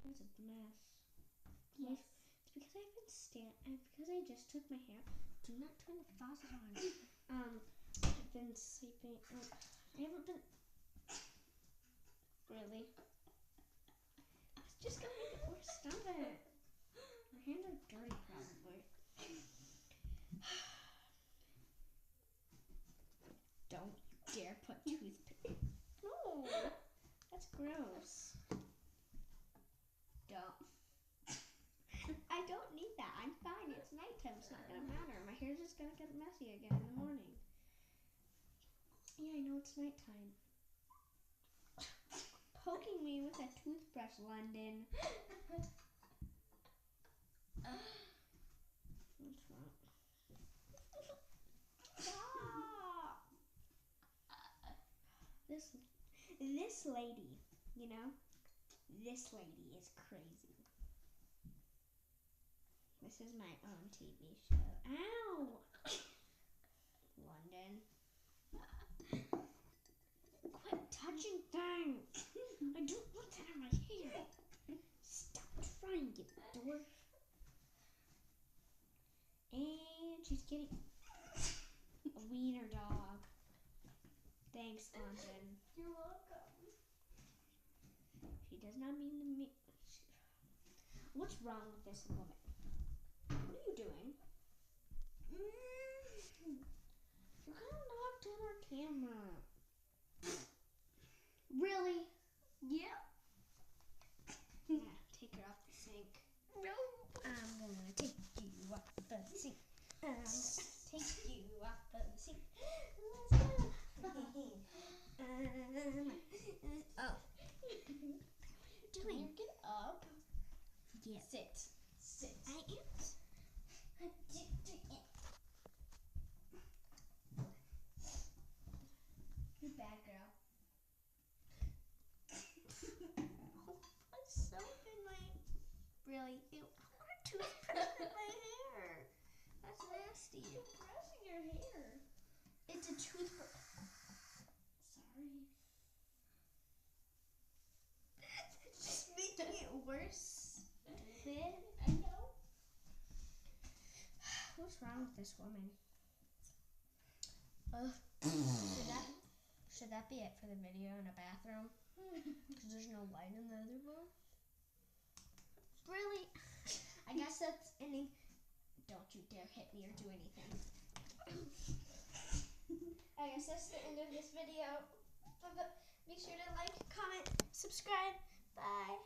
hair's a mess. Yes. It's because because I just took my hair. Do not turn the faucet on. I've been sleeping. I haven't been. Really? It's just gonna make it worse. Stop it. My hands are dirty, probably. Don't you dare put toothpaste. No, that's gross. Don't. I don't need that. I'm fine. It's nighttime. It's not gonna matter. My hair's just gonna get messy again in the morning. Yeah, I know it's nighttime. Poking me with a toothbrush, London. What's wrong? Stop! This lady, you know, this lady is crazy. This is my own TV show. Ow! London. Quit touching things! I don't want that on my hair. Stop trying, you dwarf. And she's getting a wiener dog. Thanks, London. You're welcome. She does not mean to me. What's wrong with this woman? What are you doing? You kind of knocked on our camera. Really? Yeah. Yeah, take her off the sink. No. I'm gonna take you off the sink. Take you off the sink. Let's go. Oh. What are you doing? You get up. Yeah. Sit. I am. You're bad, girl. What's soap in my... Really? Ew. I want a toothbrush in my hair. That's nasty. You're brushing your hair. It's a toothbrush. Sorry. It's just making it worse. Stupid. I know. What's wrong with this woman? Should that be it for the video in a bathroom? Because there's no light in the other room? Really? I guess that's any... Don't you dare hit me or do anything. I guess that's the end of this video. Be sure to like, comment, subscribe. Bye.